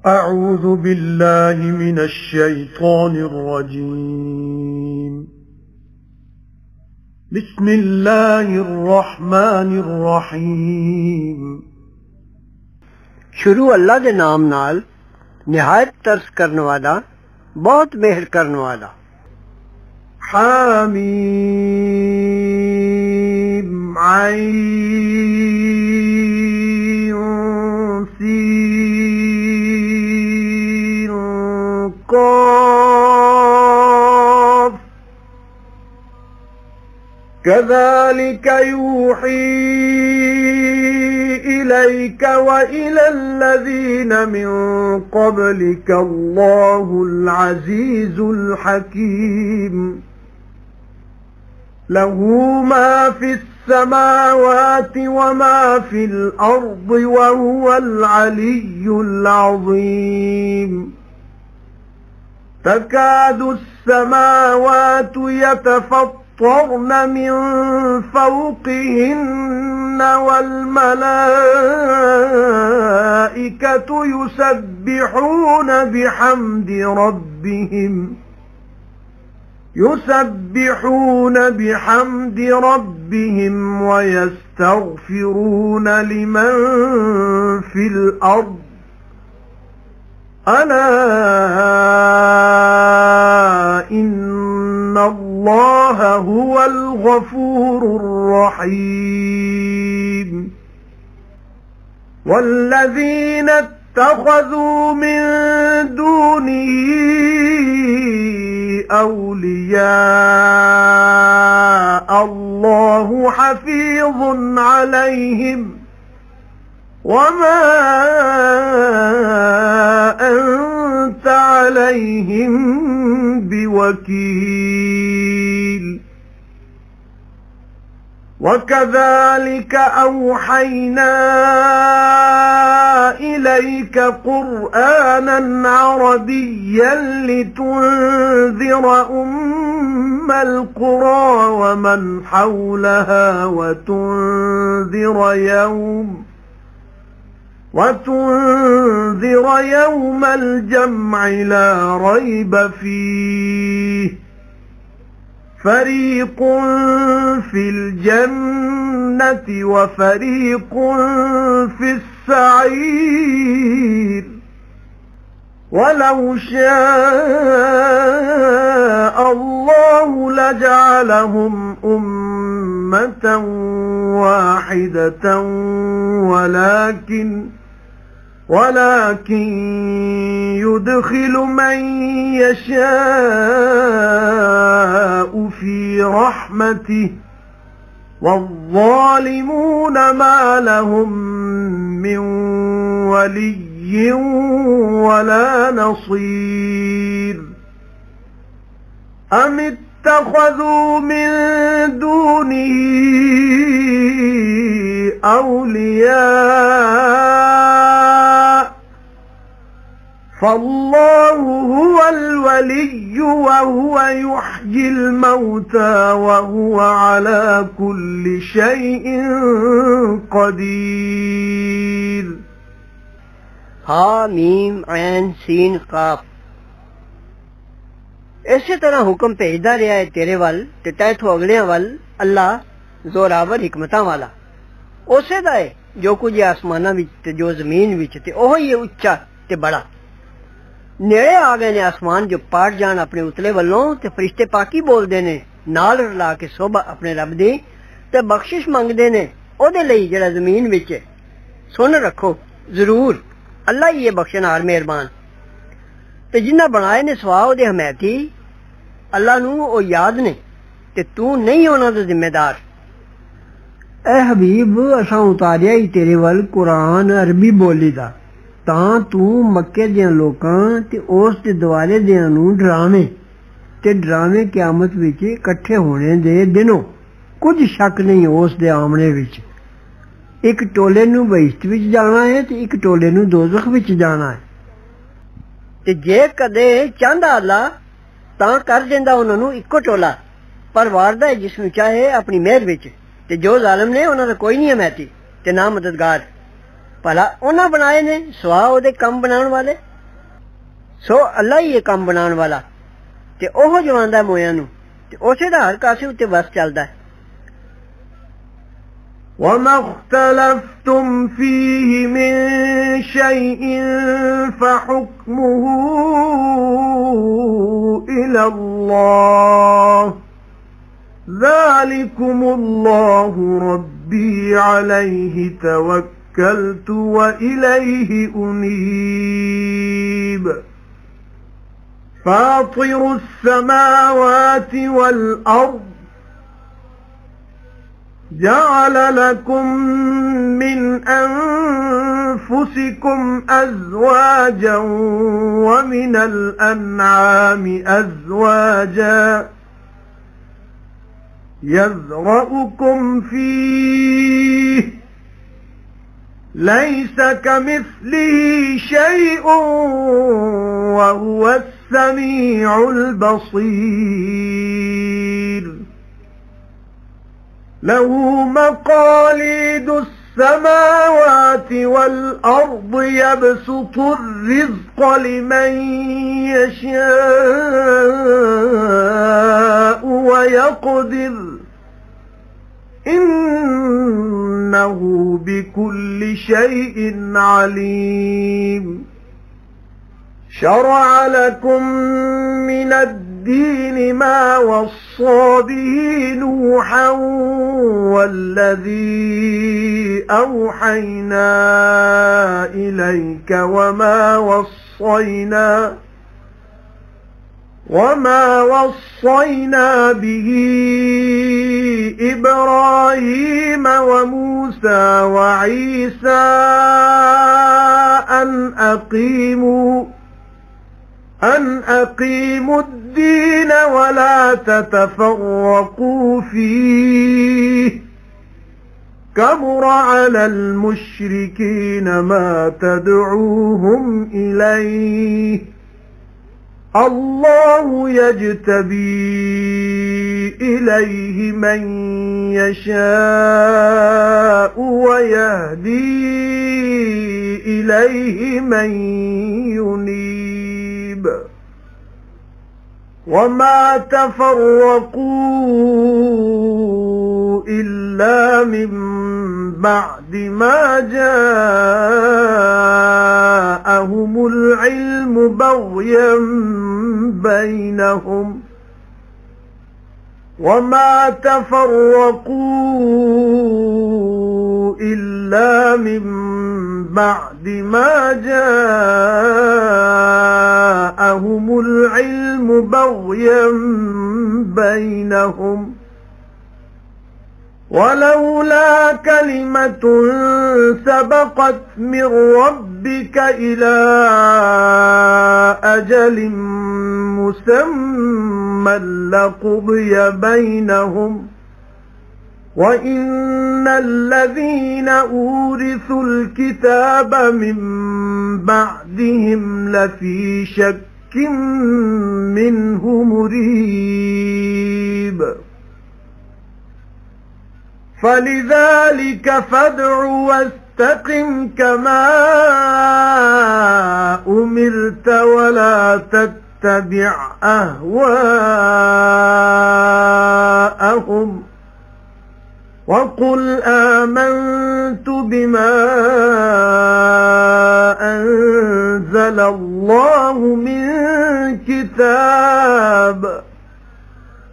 أعوذ بالله من الشيطان الرجيم بسم الله الرحمن الرحيم شروع اللہ دے نام نال نہایت ترس کرنے والا بہت مہر کرنے والا حمیم عین سین قاف كذلك يوحي إليك وإلى الذين من قبلك الله العزيز الحكيم له ما في السماوات وما في الأرض وهو العلي العظيم تكاد السماوات يتفطرن من فوقهن والملائكة يسبحون بحمد ربهم ويستغفرون لمن في الأرض ألا إن الله هو الغفور الرحيم والذين اتخذوا من دونه أولياء الله حفيظ عليهم وما أنت عليهم بوكيل وكذلك أوحينا إليك قرآنا عربيا لتنذر أم القرى ومن حولها وتنذر يوم الجمع لا ريب فيه فريق في الجنة وفريق في السعير ولو شاء الله لجعلهم أمة واحدة ولكن يدخل من يشاء في رحمته والظالمون ما لهم من ولي ولا نصير أم اتخذوا من دونه أولياء فالله هو الولي وهو يحيي الموتى وهو على كل شيء قدير حامیم عین سین قاف اسی طرح حکم بھیجدا رہا ہے تیرے ول تے تیتھوں اگلیاں ول اللہ زوراور حکمتاں والا اسے دا ہے جو کچھ آسماناں وچ تے جو زمین وچ تے اوہی ہے اچا تے بڑا نیڑے آ گئے نے آسمان جو پاٹ جان اپنے اتلے ولوں تے فرشتے پاکی بول دے نے نال رلا کے صبح اپنے رب دی تے بخشش منگدے نے او دے لئی جڑا زمین وچ ہے سن رکھو ضرور اللہ ہی ہے بخشنہار مہربان تے جنہ بنائے نے سوا او دے حمایتی اللہ نو او یاد نے تے تو نہیں ہونا دا ذمہ دار اے حبیب اساں اتاریا ہی تیرے ول قرآن عربی بولی دا تاں تو مکے دیاں لوکاں تے اس دے دوارے دیاں نو ڈراویں تے ڈراویں قیامت وچ اکٹھے ہونے دے دنوں کچھ شک نہیں اس دے آمنے وچ ایک ٹولے نو بہشت وچ جانا ہے تے ایک ٹولے نو دوزخ وچ جانا ہے تے جے کدے چاہندا اللہ تاں کر دیندا انہاں نو اکو ٹولا پر واردا ہے جس نو چاہے اپنی مہر وچ تے جو ظالم نے انہاں دا کوئی نہیں حمایتی تے نہ مددگار بھلا انہاں بنائے نے سوا او دے کم بناون والے सो अल्लाह ही काम बनाने वाला ते ओह जवांदा मोया नू ते उसे दा हर कासे उत्ते बस चलदा है। وما اختلفتم فيه من شيء فحكمه إلى الله ذلكم الله ربي عليه توكلت وإليه أنيب فاطر السماوات والأرض جعل لكم من أنفسكم أزواجا ومن الأنعام أزواجا يذرأكم فيه ليس كمثله شيء وهو السميع البصير له مقاليد السماوات والأرض يبسط الرزق لمن يشاء ويقدر إنه بكل شيء عليم شرع لكم من الدين ما وصى به نوحا والذي أوحينا إليك وما وصينا به إبراهيم وموسى وعيسى أن أقيموا الدين ولا تتفرقوا فيه كبر على المشركين ما تدعوهم إليه الله يجتبي إليه من يشاء ويهدي إليه من ينيب وما تفرقوا إلا من بعد ما جاءهم العلم بغيا بينهم وما تفرقوا إلا من بعد ما جاءهم العلم بغيا بينهم ولولا كلمة سبقت من ربك إلى أجل مسمى لقضي بينهم وإن الذين أورثوا الكتاب من بعدهم لفي شك منه مريب فلذلك فادع واستقم كما أمرت ولا تتبع أهواءهم وقل آمنت بما أنزل الله من كتاب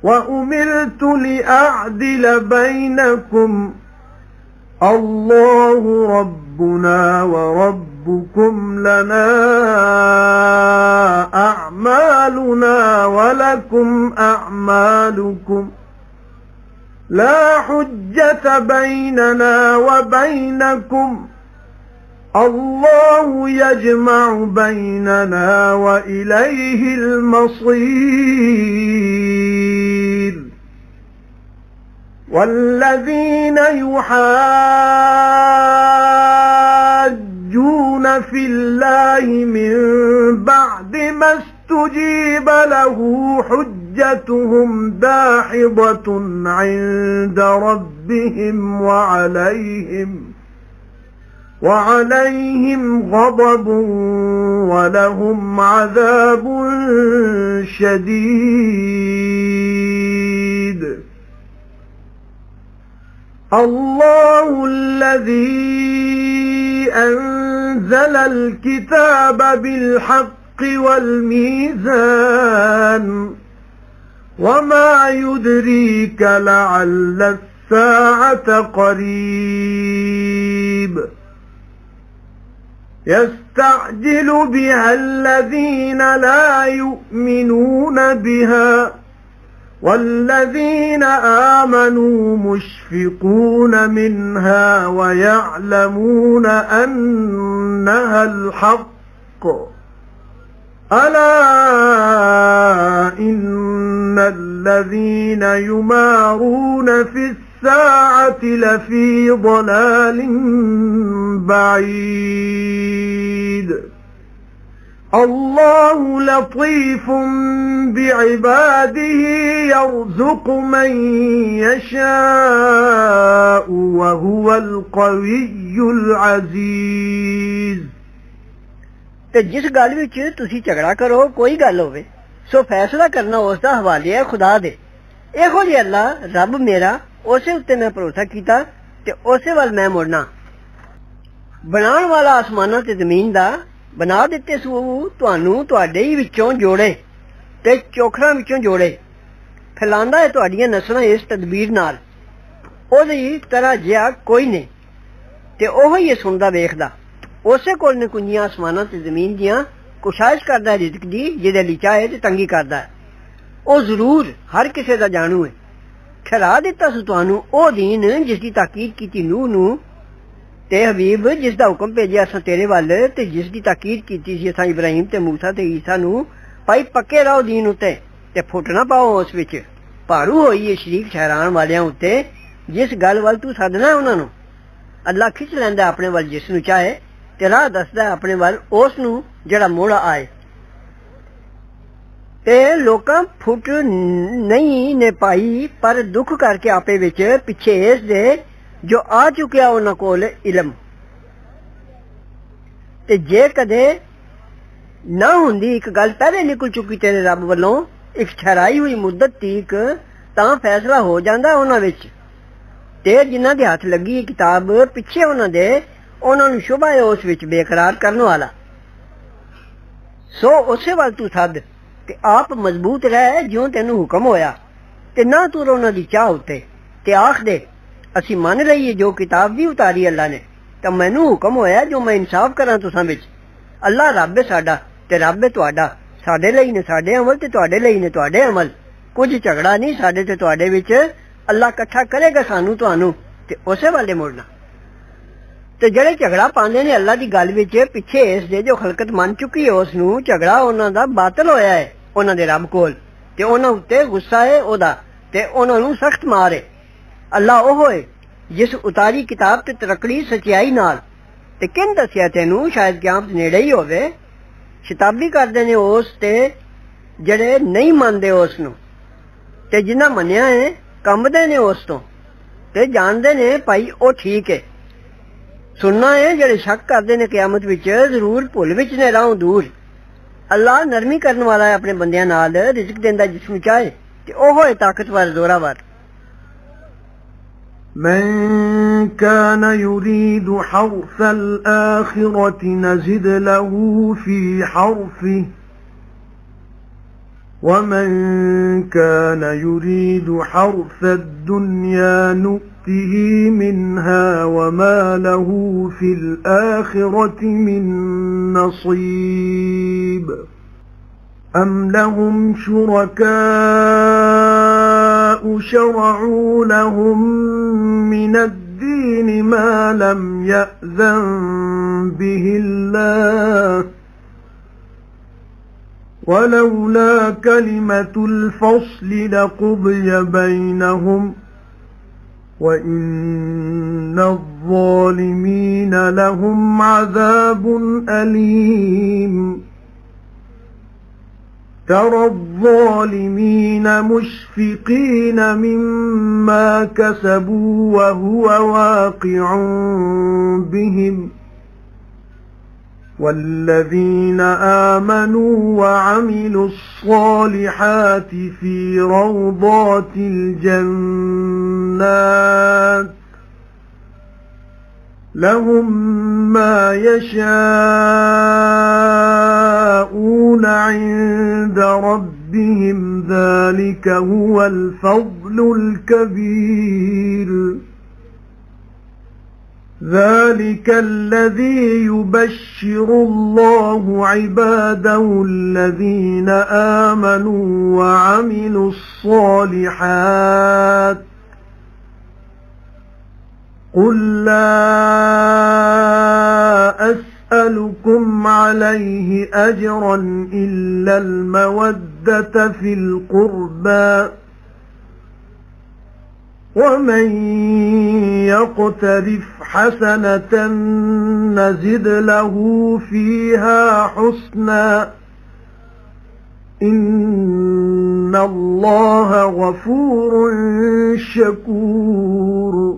وأمرت لأعدل بينكم الله ربنا وربكم لنا أعمالنا ولكم أعمالكم لا حجة بيننا وبينكم الله يجمع بيننا وإليه المصير والذين يحاجون في الله من بعد ما استجيب له حجتهم داحضة عند ربهم وعليهم غضب ولهم عذاب شديد الله الذي أنزل الكتاب بالحق والميزان وما يدريك لعل الساعة قريب يستعجل بها الذين لا يؤمنون بها والذين آمنوا مشفقون منها ويعلمون أنها الحق ألا إن الذين يمارون في الساعة لفي ضلال بعيد الله لطيف بعباده يرزق من يشاء وهو القوي العزيز ਤੇ ਜਿਸ ਗੱਲ ਵਿੱਚ ਤੁਸੀਂ ਝਗੜਾ ਕਰੋ ਕੋਈ ਗੱਲ ਹੋਵੇ ਸੋ ਫੈਸਲਾ ਕਰਨਾ ਉਸ ਦਾ ਹਵਾਲੇ ਹੈ ਖੁਦਾ ਦੇ ਇਹੋ ਜਿਹਾ ਅੱਲਾ ਰੱਬ ਮੇਰਾ ਉਸੇ ਉੱਤੇ ਮੈਂ ਭਰੋਸਾ ਕੀਤਾ ਤੇ ਉਸੇ ਵੱਲ ਮੈਂ ਮੁੜਨਾ ਬਣਾਉਣ ਵਾਲਾ ਆਸਮਾਨਾਂ ਤੇ ਜ਼ਮੀਨ ਦਾ ਬਣਾ ਦਿੱਤੇ ਸੂ ਤੁਹਾਨੂੰ ਤੁਹਾਡੇ ਹੀ ਵਿੱਚੋਂ ਜੋੜੇ ਤੇ ਚੋਖਰਾਂ ਵਿੱਚੋਂ ਜੋੜੇ ਫੈਲਾਉਂਦਾ ਹੈ ਤੁਹਾਡੀਆਂ ਨਸਲਾਂ ਇਸ ਤਦਬੀਰ ਨਾਲ ਉਹਦੀ ਤਰ੍ਹਾਂ ਜਿਹਾ ਕੋਈ ਨਹੀਂ ਤੇ ਉਹ ਹੀ ਸੁਣਦਾ ਵੇਖਦਾ ਉਸੇ ਕੋਲ ਨੇ ਕੁੰਜੀਆਂ ਆਸਮਾਨਾਂ ਤੇ ਜ਼ਮੀਨ ਦੀਆਂ ਕੁਸ਼ਾਇਸ਼ ਕਰਦਾ ਰਿਜ਼ਕ ਦੀ ਜਿਹਦੇ ਲਈ ਚਾਹੇ ਤੇ ਤੰਗੀ ਕਰਦਾ ਉਹ ਜ਼ਰੂਰ ਹਰ ਕਿਸੇ ਦਾ ਜਾਣੂ ਹੈ ਠਹਿਰਾ ਦਿੱਤਾ ਸੀ ਤੁਹਾਨੂੰ ਉਹ ਦੀਨ ਜਿਸ ਦੀ ਤਾਕੀਦ ਕੀਤੀ ਨੂਹ ਨੂੰ ਤੇ ਹਬੀਬ ਜਿਸ ਦਾ ਹੁਕਮ ਭੇਜਿਆ ਅਸਾਂ ਤੇਰੇ ਵੱਲ ਤੇ ਜਿਸ ਦੀ ਤਾਕੀਦ ਕੀਤੀ ਸੀ ਅਸਾਂ ਇਬਰਾਹੀਮ ਤੇ ਮੂਸਾ ਤੇ ਈਸਾ ਨੂੰ ਭਾਈ ਪੱਕੇ ਰਹੋ ਦੀਨ ਉੱਤੇ ਤੇ ਫੁੱਟ ਨਾ ਪਾਓ ਉਸ ਵਿੱਚ ਭਾਰੂ ਹੋਈ ਹੈ ਸ਼ਰੀਕ ਠਹਿਰਾਣ ਵਾਲਿਆਂ ਉੱਤੇ ਜਿਸ ਗੱਲ ਵੱਲ ਤੂੰ ਸੱਦਣਾ ਉਹਨਾਂ ਨੂੰ ਅੱਲਾ ਖਿੱਚ ਲੈਂਦਾ ਆਪਣੇ ਵੱਲ ਜਿਸ ਨੂੰ ਚਾਹੇ ਤੇ ਰਾਹ ਦੱਸਦਾ ਆਪਣੇ ਵੱਲ ਉਸ ਨੂੰ ਜਿਹੜਾ ਮੋੜਾ ਆਏ ਤੇ ਲੋਕਾਂ ਫੁੱਟ ਨਹੀਂ ਨੇ ਪਾਈ ਪਰ ਦੁੱਖ ਕਰਕੇ ਆਪੇ ਵਿੱਚ ਪਿੱਛੇ ਇਸ ਦੇ ਜੋ ਆ ਚੁੱਕਿਆ ਉਹਨਾਂ ਕੋਲ ਇਲਮ ਤੇ ਜੇ ਕਦੇ ਨਾ ਹੁੰਦੀ ਇੱਕ ਗੱਲ ਪਹਿਲੇ ਨਿਕਲ ਚੁੱਕੀ ਤੇਰੇ ਰੱਬ ਵੱਲੋਂ ਇੱਕ ਠਹਿਰਾਈ ਹੋਈ ਮੁੱਦਤ ਤੀਕ ਤਾਂ ਫੈਸਲਾ ਹੋ ਜਾਂਦਾ ਉਹਨਾਂ ਵਿੱਚ ਤੇ ਜਿਨ੍ਹਾਂ ਦੇ ਹੱਥ ਲੱਗੀ ਇਹ ਕਿਤਾਬ ਪਿੱਛੇ ਉਹਨਾਂ ਦੇ ਉਹਨਾਂ ਨੂੰ ਸ਼ੁਭਾ ਹੈ ਉਸ ਵਿੱਚ ਬੇਕਰਾਰ ਕਰਨ ਵਾਲਾ ਸੋ ਉਸੇ ਵੱਲ ਤੂੰ ਸੱਦ ਤੇ ਆਪ ਮਜ਼ਬੂਤ ਰਹਿ ਜਿਉਂ ਤੈਨੂੰ ਹੁਕਮ ਹੋਇਆ ਤੇ ਨਾ ਤੂੰ ਉਹਨਾਂ ਦੀ ਚਾਹ ਉੱਤੇ ਤੇ ਆਖ ਦੇ ਅਸੀਂ ਮੰਨ ਲਈਏ ਜੋ ਕਿਤਾਬ ਵੀ ਉਤਾਰੀ ਅੱਲਾ ਨੇ ਤਾਂ ਮੈਨੂੰ ਹੁਕਮ ਹੋਇਆ ਜੋ ਮੈਂ ਇਨਸਾਫ ਕਰਾਂ ਤੁਸਾਂ ਵਿੱਚ ਅੱਲਾ ਰੱਬ ਹੈ ਸਾਡਾ ਤੇ ਰੱਬ ਹੈ ਤੁਹਾਡਾ ਸਾਡੇ ਲਈ ਨੇ ਸਾਡੇ ਅਮਲ ਤੇ ਤੁਹਾਡੇ ਲਈ ਨੇ ਤੁਹਾਡੇ ਅਮਲ ਕੁਝ ਝਗੜਾ ਨਹੀਂ ਸਾਡੇ ਤੇ ਤੁਹਾਡੇ ਵਿੱਚ ਅੱਲਾ ਇਕੱਠਾ ਕਰੇਗਾ ਸਾਨੂੰ ਤੁਹਾਨੂੰ ਤੇ ਉਸੇ ਵਾਲੇ ਮੁੜਨਾ ਤੇ ਜਿਹੜੇ ਝਗੜਾ ਪਾਉਂਦੇ ਨੇ ਅੱਲਾ ਦੀ ਗੱਲ ਵਿੱਚ ਪਿੱਛੇ ਇਸ ਦੇ ਜੋ ਖਲਕਤ ਮੰਨ ਚੁੱਕੀ ਹੈ ਉਸ ਨੂੰ ਝਗੜਾ ਉਹਨਾਂ ਦਾ ਬਾਤਲ ਹੋਇਆ ਹੈ ਉਹਨਾਂ ਦੇ ਰੱਬ ਕੋਲ ਤੇ ਉਹਨਾਂ ਉੱਤੇ ਗੁੱਸਾ ਹੈ ਉਹਦਾ ਤੇ ਉਹਨਾਂ ਨੂੰ ਸਖਤ ਮਾਰ ਹੈ ਅੱਲਾ ਉਹ ਹੈ ਜਿਸ ਉਤਾਰੀ ਕਿਤਾਬ ਤੇ ਤਰਕੜੀ ਸਚਾਈ ਨਾਲ ਤੇ ਕਿਨ ਦੱਸਿਆ ਤੈਨੂੰ ਸ਼ਾਇਦ ਕਿਆਮਤ ਨੇੜੇ ਹੀ ਹੋਵੇ ਸ਼ਿਤਾਬੀ ਕਰਦੇ ਨੇ ਉਸ ਤੇ ਜਿਹੜੇ ਨਹੀਂ ਮੰਨਦੇ ਉਸ ਨੂੰ ਤੇ ਜਿਨ੍ਹਾਂ ਮੰਨਿਆ ਹੈ ਕੰਬਦੇ ਨੇ ਉਸ ਤੋਂ ਤੇ ਜਾਣਦੇ ਨੇ ਭਾਈ ਉਹ ਠੀਕ ਹੈ ਸੁਣਨਾ ਹੈ ਜਿਹੜੇ ਸ਼ੱਕ ਕਰਦੇ ਨੇ ਕਿਆਮਤ ਵਿੱਚ ਜ਼ਰੂਰ ਭੁੱਲ ਵਿੱਚ ਨੇ ਰਾਹੋਂ ਦੂਰ ਅੱਲਾ ਨਰਮੀ ਕਰਨ ਵਾਲਾ ਹੈ ਆਪਣੇ ਬੰਦਿਆਂ ਨਾਲ ਰਿਜ਼ਕ ਦਿੰਦਾ ਜਿਸ ਨੂੰ ਚਾਹੇ ਤੇ ਉਹ ਹੈ ਤਾਕਤਵਰ ਜ਼ੋਰਾਵਰ من كان يريد حرث الآخرة نزد له في حرثه ومن كان يريد حرث الدنيا نؤته منها وما له في الآخرة من نصيب أم لهم شركاء شرعوا لهم من الدين ما لم يأذن به الله ولولا كلمة الفصل لقضي بينهم وإن الظالمين لهم عذاب أليم ترى الظالمين مشفقين مما كسبوا وهو واقع بهم والذين آمنوا وعملوا الصالحات في روضات الجنات لهم ما يشاءون عند ربهم ذلك هو الفضل الكبير ذلك الذي يبشر الله عباده الذين آمنوا وعملوا الصالحات قل لا أسألكم عليه أجرا إلا المودة في القربى ومن يقترف حسنة نزد له فيها حسنا إن الله غفور شكور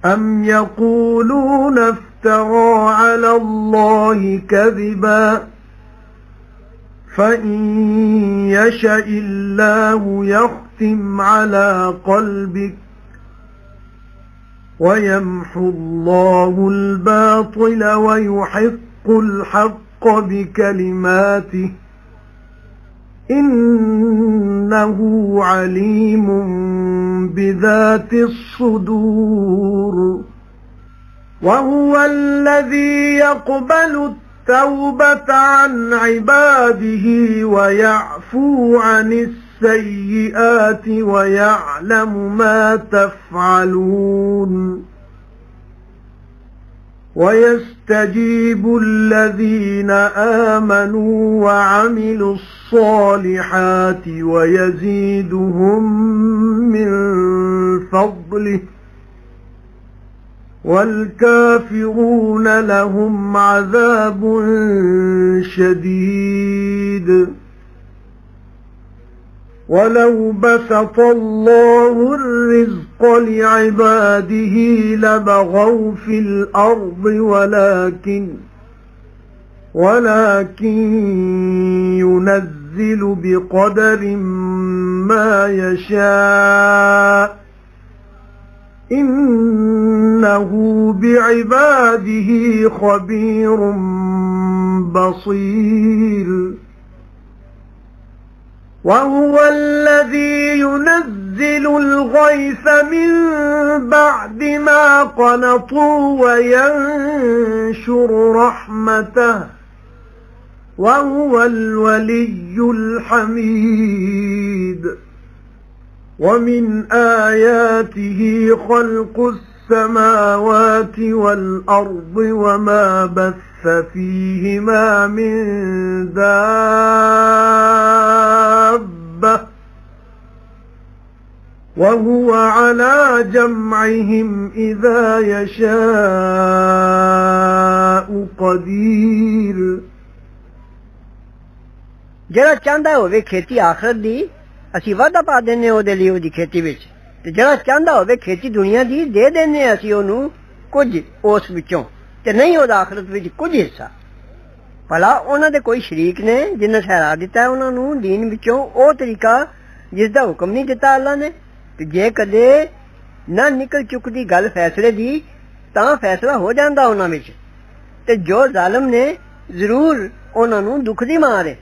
أم يقولون افترى على الله كذبا فإن يشأ الله يختم على قلبك ويمحو الله الباطل ويحق الحق بكلماته إنه عليم بذات الصدور وهو الذي يقبل التوبة عن عباده ويعفو عن السيئات ويعلم ما تفعلون ويستجيب الذين آمنوا وعملوا الصالحات ويزيدهم من فضله والكافرون لهم عذاب شديد ولو بسط الله الرزق لعباده لبغوا في الأرض ولكن ينزل بقدر ما يشاء إنه بعباده خبير بصير وهو الذي ينزل الغيث من بعد ما قنطوا وينشر رحمته وهو الولي الحميد ومن آياته خلق السماوات والأرض وما بث فيهما من دابة وهو على جمعهم إذا يشاء قدير جڑا چاہندا ہوے کھیتی آخرت دی اسی وعدہ پا دینے او دے لیے او دی کھیتی وچ تے جڑا چاہندا ہوے کھیتی دنیا دی دے دینے اسی اونوں کچھ اس وچوں تے نہیں او دا آخرت وچ کچھ حصہ بھلا انہاں دے کوئی شریک نے جنہاں ٹھہرا دیتا ہے انہاں نوں دین وچوں او طریقہ جس دا حکم نہیں دیتا اللہ نے تے جے کدے نہ نکل چکدی گل فیصلے دی تاں فیصلہ ہو جاندا انہاں وچ تے جو ظالم نے ضرور انہاں نوں دکھ دی مارے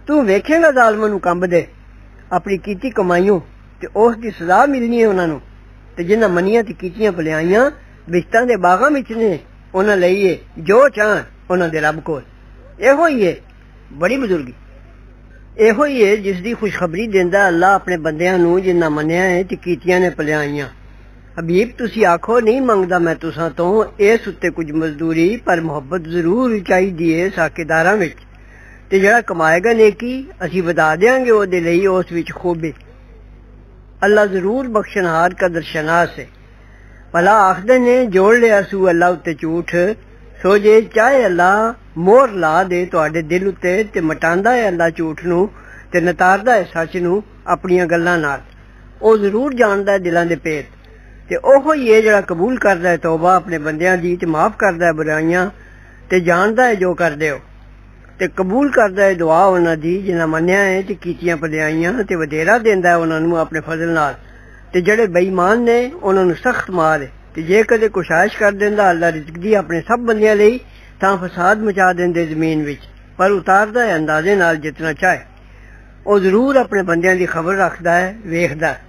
تو ویکھے گا ظالماں نوں کمب دے اپنی کیتی کمائیوں تے اس دی سزا ملنی ہے انہاں نوں تے جنہاں منیاں تے کیتیاں بھلائیاں بہشتاں دے باغاں وچ نے انہاں لئیے جو چاہن انہاں دے رب کول ایہو ہی ہے بڑی بزرگی ایہو ہی ہے جس دی خوشخبری دیندا اللہ اپنے بندیاں نوں جنہاں منیا ہے تے کیتیاں نے بھلائیاں حبیب تسی آکھو نہیں منگدا میں تساں تو اس اُتے کچھ مزدوری پر محبت ضرور چاہیدی ہے ساکیداراں وچ تے جڑا کمائے گا نیکی اسی ودا دیاں گے او دے لئی اس وچ خوبی اللہ ضرور بخشنہار قدر شناس ہے بھلا آخدے نے جوڑ لیا سو اللہ اُتے جھوٹ سو جے چاہے اللہ مور لا دے تواڈے دل اُتے تے مٹاندا ہے اللہ جھوٹ نو تے نتاردا ہے سچ نو اپنیاں گلاں نال او ضرور جاندا ہے دلاں دے پیت ते ओहो ही है जिहड़ा कबूल करदा है तौबा अपने बंदियां दी ते माफ करदा है बुराइयां ते जानदा है जो करदे हो ते कबूल करदा है दुआ उन्हां दी जिन्हां मन्निया है ते कीतियां भलाइयां ते वधेरा देंदा है उन्हां नूं अपने फजल नाल ते जेड़े बेईमान ने उन्हां नूं सख्त मार है ते जे कदे कोशिश कर देंदा अल्लाह रिज़्क दी अपने सब बंदियां लई तां फसाद मचा देंदे ज़मीन विच पर उतारदा है अंदाजे नाल जितना चाहे ओ जरूर अपने बंदियां दी खबर रखदा है वेखदा है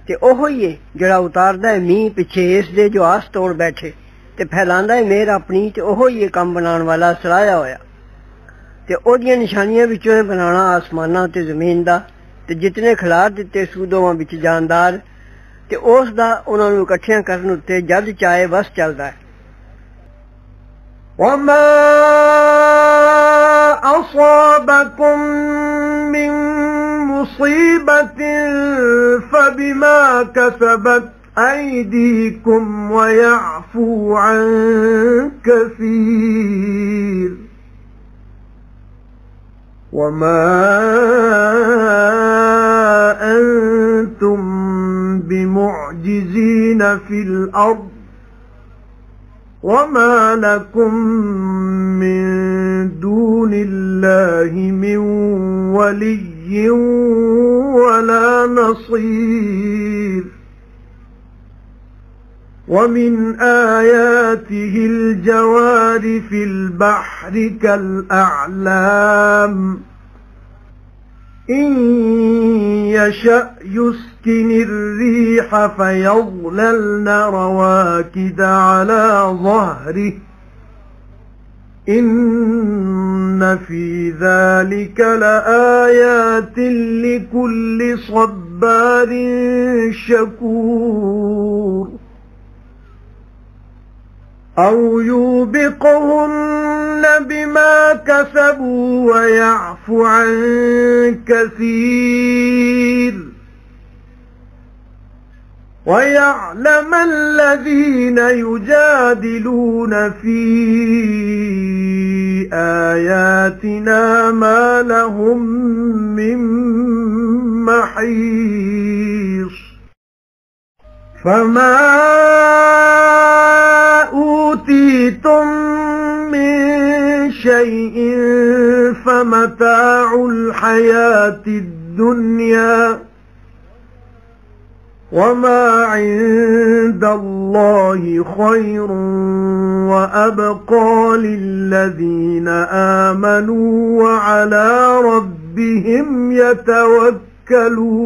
ते ओहो ही है जिहड़ा उतारदा है मींह पिछे इस दे जो आस तोड़ बैठे ते फैलांदा है मेहर अपनी ते ओहो ही कम बनाण वाला सराया होया ते ओदियां निशानियां विचों बनाना आसमानां ते जमीन दा ते जितने खिलार दिते सूदोवां विच जानदार ते उस दा उन्हां नूं इकट्ठियां करन उत्ते जद चाहे बस चलदा है वमा असाबकुम मिन मुसीबतिन फबिमा कसबत أيديكم ويعفو عن كثير وما أنتم بمعجزين في الأرض وما لكم من دون الله من ولي ولا نصير ومن آياته الجوار في البحر كالأعلام إن يشأ يسكن الريح فيظللن رواكد على ظهره إن في ذلك لآيات لكل صبار شكور أو يوبقهن بما كسبوا ويعفو عن كثير ويعلم الذين يجادلون في آياتنا ما لهم من محيص فما أوتيتم من شيء فمتاع الحياة الدنيا وما عند الله خير وأبقى للذين آمنوا وعلى ربهم يتوكلون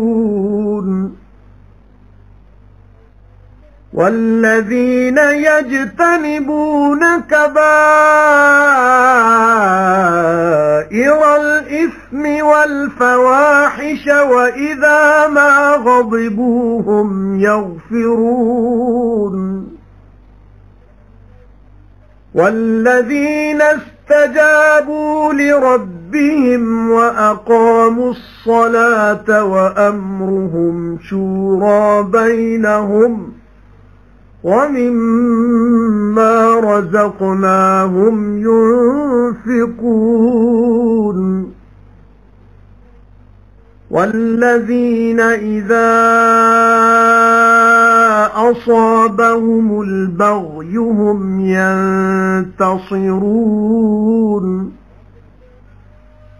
والذين يجتنبون كبائر الإثم والفواحش وإذا ما غضبوا هم يغفرون والذين استجابوا لربهم وأقاموا الصلاة وأمرهم شورى بينهم ومما رزقناهم ينفقون والذين إذا أصابهم البغي هم ينتصرون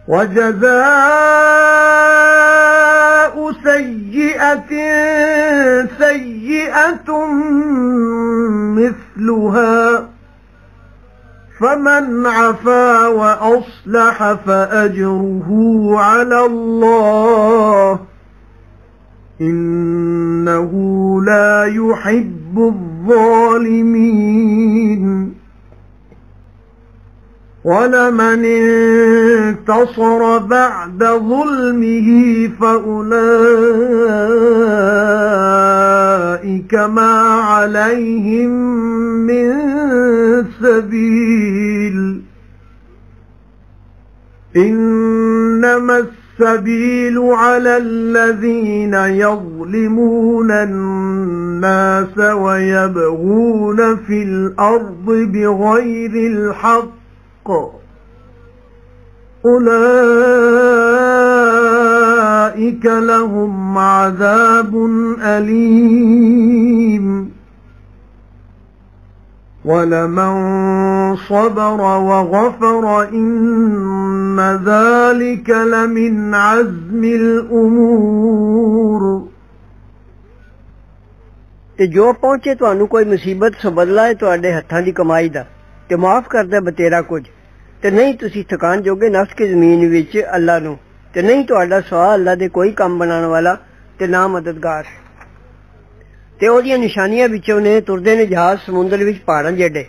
وجزاء سيئة سيئة مثلها فمن عفا وأصلح فأجره على الله إنه لا يحب الظالمين ولمن انتصر بعد ظلمه فأولئك ما عليهم من سبيل إنما السبيل على الذين يظلمون الناس ويبغون في الأرض بغير الحق أولئك أولئك لهم عذاب أليم ولمن صبر وغفر إن ذلك لمن عزم الأمور ਤੇ ਜੋ ਪਹੁੰਚੇ ਤੁਹਾਨੂੰ ਕੋਈ ਮੁਸੀਬਤ ਸੋ ਬਦਲਾ ਹੈ ਤੁਹਾਡੇ ਹੱਥਾਂ ਦੀ ਕਮਾਈ ਦਾ ਤੇ ਮਾਫ ਕਰਦਾ ਬਤੇਰਾ ਕੁਝ ਤੇ ਨਹੀਂ ਤੁਸੀਂ ਥਕਾਨ ਜੋਗੇ ਨਫਸ ਕੀ ਜ਼ਮੀਨ ਵਿੱਚ ਅੱਲਾ ਨੂੰ ਤੇ ਨਹੀਂ ਤੁਹਾਡਾ ਸਵਾ ਅੱਲਾ ਦੇ ਕੋਈ ਕੰਮ ਬਣਾਉਣ ਵਾਲਾ ਤੇ ਨਾ ਮਦਦਗਾਰ ਤੇ ਉਹਦੀਆਂ ਨਿਸ਼ਾਨੀਆਂ ਵਿੱਚੋਂ ਨੇ ਤੁਰਦੇ ਨੇ ਜਹਾਜ਼ ਸਮੁੰਦਰ ਵਿੱਚ ਪਹਾੜਾਂ ਜਿਹੜੇ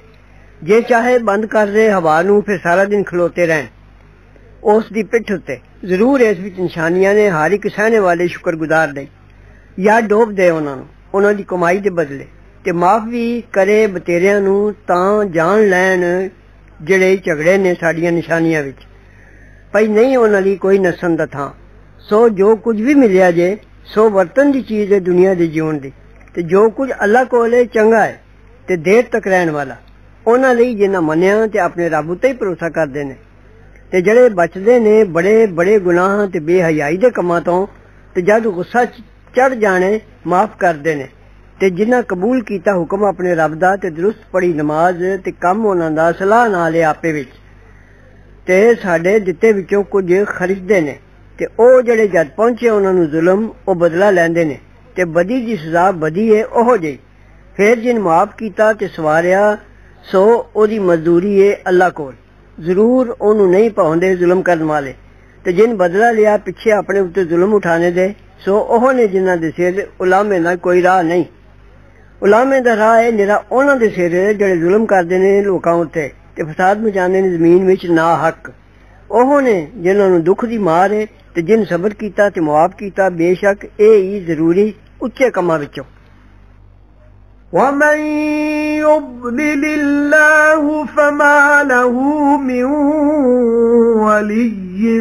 ਜੇ ਚਾਹੇ ਬੰਦ ਕਰ ਦੇ ਹਵਾ ਨੂੰ ਫਿਰ ਸਾਰਾ ਦਿਨ ਖਲੋਤੇ ਰਹਿਣ ਉਸ ਦੀ ਪਿੱਠ ਉੱਤੇ ਜ਼ਰੂਰ ਇਸ ਵਿੱਚ ਨਿਸ਼ਾਨੀਆਂ ਨੇ ਹਰ ਇੱਕ ਸਹਿਣੇ ਵਾਲੇ ਸ਼ੁਕਰਗੁਜ਼ਾਰ ਦੇ ਜਾਂ ਡੋਬ ਦੇ ਉਹਨਾਂ ਨੂੰ ਉਹਨਾਂ ਦੀ ਕਮਾਈ ਦੇ ਬਦਲੇ ਤੇ ਮਾਫ ਵੀ ਕਰੇ ਬਤੇਰਿਆਂ ਨੂੰ ਤਾਂ ਜਾਣ ਲੈਣ ਜਿਹੜੇ ਝਗੜੇ ਨੇ ਸਾਡੀਆਂ ਨਿਸ਼ਾਨੀਆਂ ਵਿੱਚ ਪਈ ਨਹੀਂ ਉਹਨਾਂ ਲਈ ਕੋਈ ਨਸਣ ਦਾ ਥਾਂ ਸੋ ਜੋ ਕੁਝ ਵੀ ਮਿਲਿਆ ਜੇ ਸੋ ਵਰਤਨ ਦੀ ਚੀਜ਼ ਹੈ ਦੁਨੀਆ ਦੇ ਜੀਵਨ ਦੀ ਤੇ ਜੋ ਕੁਝ ਅੱਲਾ ਕੋਲ ਹੈ ਚੰਗਾ ਹੈ ਤੇ ਦੇਰ ਤੱਕ ਰਹਿਣ ਵਾਲਾ ਉਹਨਾਂ ਲਈ ਜਿਨ੍ਹਾਂ ਮੰਨਿਆ ਤੇ ਆਪਣੇ ਰੱਬ ਉੱਤੇ ਹੀ ਭਰੋਸਾ ਕਰਦੇ ਨੇ ਤੇ ਜਿਹੜੇ ਬਚਦੇ ਨੇ ਬੜੇ ਬੜੇ ਗੁਨਾਹਾਂ ਤੇ ਬੇਹਯਾਈ ਦੇ ਕੰਮਾਂ ਤੋਂ ਤੇ ਜਦ ਗੁੱਸਾ ਚੜ ਜਾਣੇ ਮਾਫ ਕਰਦੇ ਨੇ ਤੇ ਜਿਨ੍ਹਾਂ ਕਬੂਲ ਕੀਤਾ ਹੁਕਮ ਆਪਣੇ ਰੱਬ ਦਾ ਤੇ ਦਰੁਸਤ ਪੜੀ ਨਮਾਜ਼ ਤੇ ਕੰਮ ਉਹਨਾਂ ਦਾ ਸਲਾਹ ਨਾਲ ਆਪੇ ਵਿੱਚ ਤੇ ਸਾਡੇ ਦਿੱਤੇ ਵਿੱਚੋਂ ਕੁਝ ਖਰੀਦਦੇ ਨੇ ਤੇ ਉਹ ਜਿਹੜੇ ਜਦ ਪਹੁੰਚੇ ਉਹਨਾਂ ਨੂੰ ਜ਼ੁਲਮ ਉਹ ਬਦਲਾ ਲੈਂਦੇ ਨੇ ਤੇ ਬਦੀ ਦੀ ਸਜ਼ਾ ਬਦੀ ਹੈ ਉਹ ਜਿਹੀ ਫਿਰ ਜਿਨ ਮਾਫ ਕੀਤਾ ਤੇ ਸਵਾਰਿਆ ਸੋ ਉਹਦੀ ਮਜ਼ਦੂਰੀ ਹੈ ਅੱਲਾ ਕੋਲ ਜ਼ਰੂਰ ਉਹਨੂੰ ਨਹੀਂ ਪਾਉਂਦੇ ਜ਼ੁਲਮ ਕਰਨ ਵਾਲੇ ਤੇ ਜਿਨ ਬਦਲਾ ਲਿਆ ਪਿੱਛੇ ਆਪਣੇ ਉੱਤੇ ਜ਼ੁਲਮ ਉਠਾਣੇ ਦੇ ਸੋ ਉਹ ਨੇ ਜਿਨ੍ਹਾਂ ਦੇ ਸਿਰ ਉਲਾਮੇ ਦਾ ਕੋਈ ਰਾਹ ਨਹੀਂ ਉਲਾਮੇ ਦਾ ਰਾਹ ਹੈ ਨਿਰਾ ਉਹਨਾਂ ਦੇ ਸਿਰ ਜਿਹੜੇ ਜ਼ੁਲਮ ਕਰਦੇ ਨੇ ਲੋਕਾਂ ਉੱਤੇ ਤੇ ਫਸਾਦ ਮਚਾਉਂਦੇ ਨੇ ਜ਼ਮੀਨ ਵਿੱਚ ਨਾ ਹੱਕ ਉਹ ਨੇ ਜਿਨ੍ਹਾਂ ਨੂੰ ਦੁੱਖ ਦੀ ਮਾਰ ਹੈ ਤੇ ਜਿਨ ਸਬਰ ਕੀਤਾ ਤੇ ਮੁਆਫ ਕੀਤਾ ਬੇਸ਼ੱਕ ਇਹ ਹੀ ਜ਼ਰੂਰੀ ਉੱਚੇ ਕੰਮਾਂ ਵਿੱਚੋਂ ومن يضلل الله فما له من ولي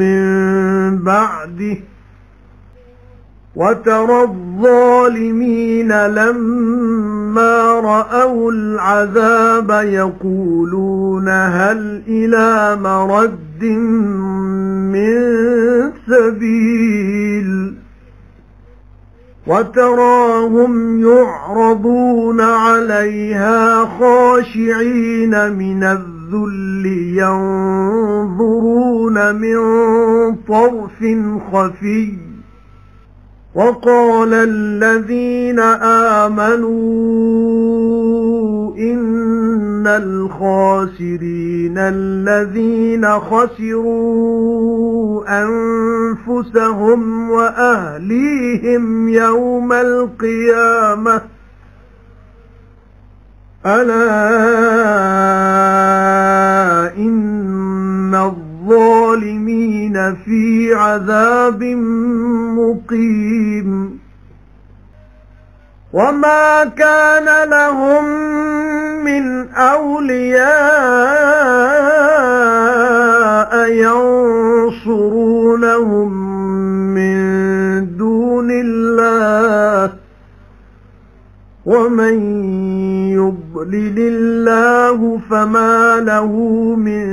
من بعده وترى الظالمين لما رأوا العذاب يقولون هل إلى مرد من سبيل وتراهم يعرضون عليها خاشعين من الذل ينظرون من طرف خفي وقال الذين آمنوا إن الخاسرين الذين خسروا أنفسهم وأهليهم يوم القيامة ألا إن الظالمين في عذاب مقيم وما كان لهم من أولياء ينصرونهم من دون الله ومن يضلل الله فما له من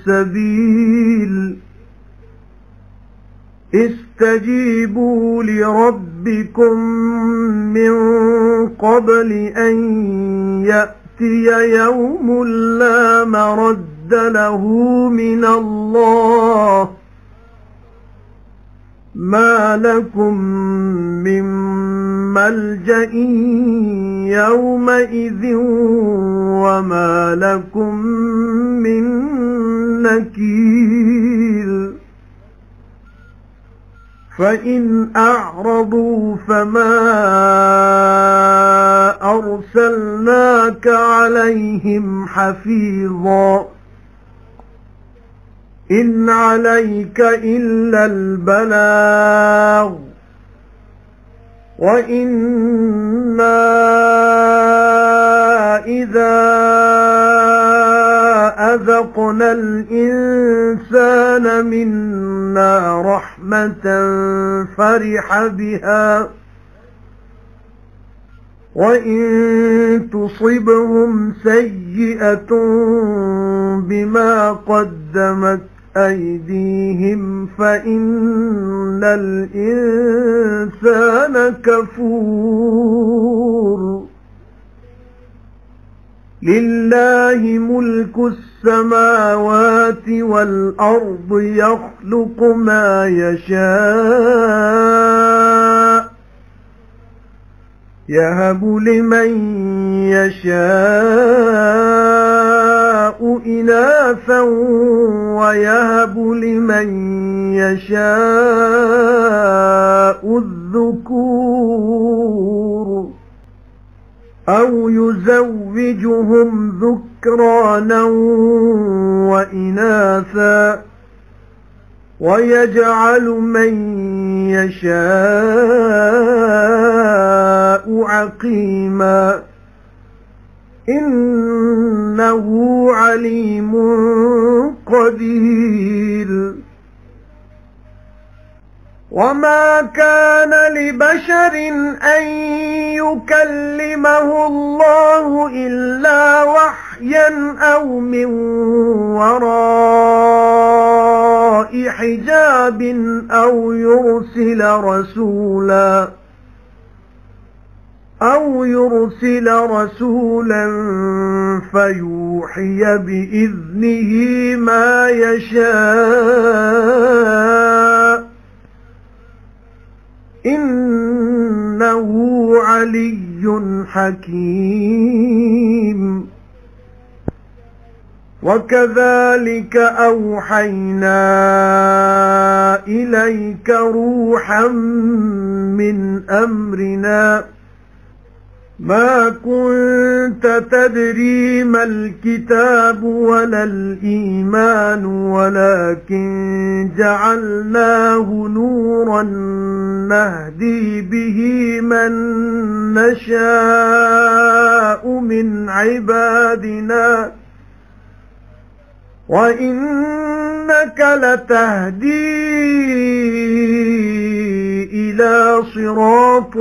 سبيل استجيبوا لربكم من قبل أن يأتي يوم لا مرد له من الله ما لكم من ملجأ يومئذ وما لكم من نكير فإن أعرضوا فما أرسلناك عليهم حفيظا إن عليك إلا البلاغ وإنا إذا أذقنا الإنسان منا رحمة فرح بها وإن تصبهم سيئة بما قدمت أيديهم فإن الإنسان كفور لله ملك السماوات والأرض يخلق ما يشاء يهب لمن يشاء إناثا ويهب لمن يشاء الذكور أو يزوجهم ذكرانا وإناثا ويجعل من يشاء عقيما إنه عليم قدير وما كان لبشر أن يكلمه الله إلا وحيا أو من وراء حجاب أو يرسل رسولا فيوحي بإذنه ما يشاء إنه علي حكيم وكذلك أوحينا إليك روحا من أمرنا ما كنت تدري ما الكتاب ولا الإيمان ولكن جعلناه نورا نهدي به من نشاء من عبادنا وإنك لتهدي إلى صراط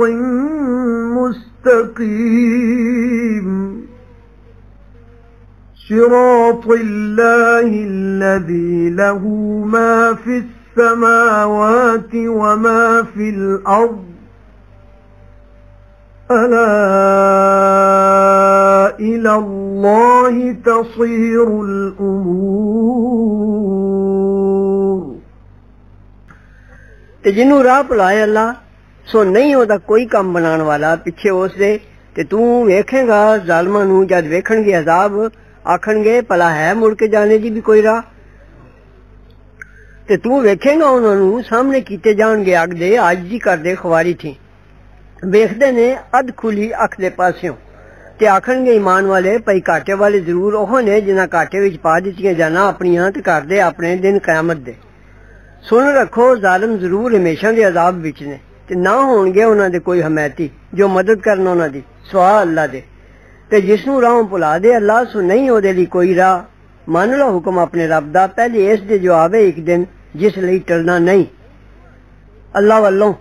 مستقيم صراط الله الذي له ما في السماوات وما في الأرض ألا إلى الله تصير الأمور ਤੇ ਜਿਹਨੂੰ ਰਾਹ ਭੁਲਾਏ ਅੱਲਾ ਸੋ ਨਹੀਂ ਉਹਦਾ ਕੋਈ ਕੰਮ ਬਣਾਉਣ ਵਾਲਾ ਪਿੱਛੇ ਉਸ ਦੇ ਤੇ ਤੂੰ ਵੇਖੇਗਾ ਜ਼ਾਲਮਾਂ ਨੂੰ ਜਦ ਵੇਖਣਗੇ ਅਜ਼ਾਬ ਆਖਣਗੇ ਭਲਾ ਹੈ ਮੁੜ ਕੇ ਜਾਣੇ ਦੀ ਵੀ ਕੋਈ ਰਾਹ ਤੇ ਤੂੰ ਵੇਖੇਗਾ ਉਹਨਾਂ ਨੂੰ ਸਾਹਮਣੇ ਕੀਤੇ ਜਾਣਗੇ ਅੱਗ ਦੇ ਆਜਜ਼ੀ ਕਰਦੇ ਖਵਾਰੀ ਥੀ ਵੇਖਦੇ ਨੇ ਅੱਧ ਖੁੱਲੀ ਅੱਖ ਦੇ ਪਾਸਿਓਂ ਤੇ ਆਖਣਗੇ ਈਮਾਨ ਵਾਲੇ ਭਈ ਘਾਟੇ ਵਾਲੇ ਜ਼ਰੂਰ ਉਹ ਨੇ ਜਿਨ੍ਹਾਂ ਘਾਟੇ ਵਿੱਚ ਪਾ ਦਿੱਤੀਆਂ ਜਾਣਾ ਆਪਣੀਆਂ ਤੇ ਕਰਦੇ ਆਪਣੇ ਦਿਨ ਕਿਆਮਤ ਦੇ ਸੁਣ ਰੱਖੋ ਜ਼ਾਲਮ ਜ਼ਰੂਰ ਹਮੇਸ਼ਾ ਦੇ ਅਜ਼ਾਬ ਵਿੱਚ ਨੇ ਤੇ ਨਾ ਹੋਣਗੇ ਉਹਨਾਂ ਦੇ ਕੋਈ ਹਮਾਇਤੀ ਜੋ ਮਦਦ ਕਰਨ ਉਹਨਾਂ ਦੀ ਸਵਾ ਅੱਲਾ ਦੇ ਤੇ ਜਿਸ ਨੂੰ ਰਾਹ ਭੁਲਾ ਦੇ ਅੱਲਾ ਸੋ ਨਹੀਂ ਉਹਦੇ ਲਈ ਕੋਈ ਰਾਹ ਮੰਨ ਲਓ ਹੁਕਮ ਆਪਣੇ ਰੱਬ ਦਾ ਪਹਿਲੇ ਇਸ ਦੇ ਜਵਾਬ ਹੈ ਇੱਕ ਦਿਨ ਜਿਸ ਲਈ ਟਲਣਾ ਨਹੀਂ ਅੱਲਾ ਵੱਲੋਂ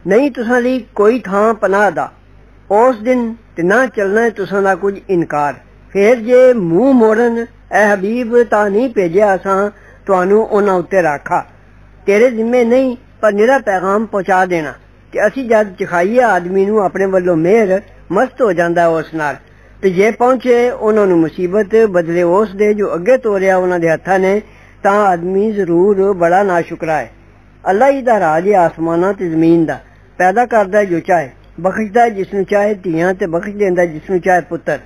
ਨਹੀਂ ਤੁਸਾਂ ਲਈ ਕੋਈ ਥਾਂ ਪਨਾਹ ਦਾ ਉਸ ਦਿਨ ਤੇ ਨਾ ਚੱਲਣਾ ਤੁਸਾਂ ਦਾ ਕੁਝ ਇਨਕਾਰ ਫੇਰ ਜੇ ਮੂੰਹ ਮੋੜਨ ਐ ਹਬੀਬ ਤਾਂ ਨਹੀਂ ਭੇਜਿਆ ਅਸਾਂ ਤੁਹਾਨੂੰ ਉਹਨਾਂ ਉੱਤੇ ਰਾਖਾ ਤੇਰੇ ਜ਼ਿੰਮੇ ਨਹੀਂ ਪਰ ਨਿਰਾ ਪੈਗਾਮ ਪਹੁੰਚਾ ਦੇਣਾ ਤੇ ਅਸੀਂ ਜਦ ਚਖਾਈਏ ਆਦਮੀ ਨੂੰ ਆਪਣੇ ਵੱਲੋਂ ਮਿਹਰ ਮਸਤ ਹੋ ਜਾਂਦਾ ਉਸ ਨਾਲ ਤੇ ਜੇ ਪਹੁੰਚੇ ਉਹਨਾਂ ਨੂੰ ਮੁਸੀਬਤ ਬਦਲੇ ਉਸ ਦੇ ਜੋ ਅੱਗੇ ਤੋਰਿਆ ਉਹਨਾਂ ਦੇ ਹੱਥਾਂ ਨੇ ਤਾਂ ਆਦਮੀ ਜ਼ਰੂਰ ਬੜਾ ਨਾਸ਼ੁਕਰਾ ਹੈ ਅੱਲਾ ਹੀ ਦਾ ਰਾਜ ਹੈ ਆਸਮਾਨਾਂ ਤੇ ਜ਼ਮੀਨ ਦਾ ਪੈਦਾ ਕਰਦਾ ਜੋ ਚਾਹੇ ਬਖਸ਼ਦਾ ਜਿਸ ਨੂੰ ਚਾਹੇ ਧੀਆਂ ਤੇ ਬਖਸ਼ ਦਿੰਦਾ ਜਿਸ ਨੂੰ ਚਾਹੇ ਪੁੱਤਰ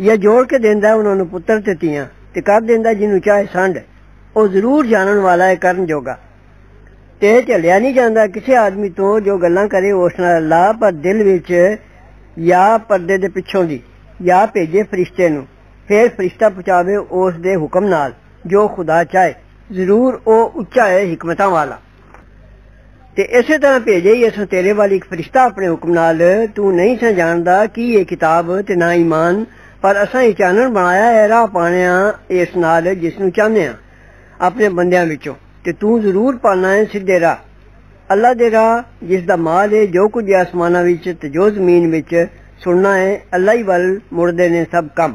ਜਾਂ ਜੋੜ ਕੇ ਦਿੰਦਾ ਉਹਨਾਂ ਨੂੰ ਪੁੱਤਰ ਤੇ ਧੀਆਂ ਤੇ ਕਰ ਦਿੰਦਾ ਜਿਹਨੂੰ ਚਾਹੇ ਸੰਡ ਉਹ ਜ਼ਰੂਰ ਜਾਣਨ ਵਾਲਾ ਹੈ ਕਰਨ ਜੋਗਾ ਤੇ ਝੱਲਿਆ ਨਹੀਂ ਜਾਂਦਾ ਕਿਸੇ ਆਦਮੀ ਤੋਂ ਜੋ ਗੱਲਾਂ ਕਰੇ ਉਸ ਨਾਲ ਅੱਲਾ ਪਰ ਦਿਲ ਵਿੱਚ ਜਾਂ ਪਰਦੇ ਦੇ ਪਿੱਛੋਂ ਦੀ ਜਾਂ ਭੇਜੇ ਫਰਿਸ਼ਤੇ ਨੂੰ ਫਿਰ ਫਰਿਸ਼ਤਾ ਪਹੁੰਚਾਵੇ ਉਸ ਦੇ ਹੁਕਮ ਨਾਲ ਜੋ ਖੁਦਾ ਚਾਹੇ ਜ਼ਰੂਰ ਉਹ ਉੱਚਾ ਹੈ ਹਿਕਮਤਾਂ ਵਾਲਾ ਤੇ ਇਸੇ ਤਰ੍ਹਾਂ ਭੇਜੇ ਹੀ ਅਸਾਂ ਤੇਰੇ ਵਾਲੀ ਇੱਕ ਫਰਿਸ਼ਤਾ ਆਪਣੇ ਹੁਕਮ ਨਾਲ ਤੂੰ ਨਹੀਂ ਸਾਂ ਜਾਣਦਾ ਕੀ ਇਹ ਕਿਤਾਬ ਤੇ ਨਾ ਈਮਾਨ ਪਰ ਅਸਾਂ ਇਹ ਚਾਨਣ ਬਣਾਇਆ ਹੈ ਰਾਹ ਪਾਣਿਆ ਇਸ ਨਾਲ ਜਿਸ ਨੂੰ ਚਾਹੁੰਦੇ ਹਾਂ ਆਪਣੇ ਬੰਦਿਆਂ ਵਿੱਚੋਂ ਤੇ ਤੂੰ ਜ਼ਰੂਰ ਪਾਣਾ ਹੈ ਸਿੱਧੇ ਰਾਹ ਅੱਲਾ ਦੇ ਰਾਹ ਜਿਸ ਦਾ ਮਾਲ ਹੈ ਜੋ ਕੁਝ ਆਸਮਾਨਾਂ ਵਿੱਚ ਤੇ ਜੋ ਜ਼ਮੀਨ ਵਿੱਚ ਸੁਣਨਾ ਹੈ ਅੱਲਾ ਹੀ ਵੱਲ ਮੁੜਦੇ ਨੇ ਸਭ ਕੰਮ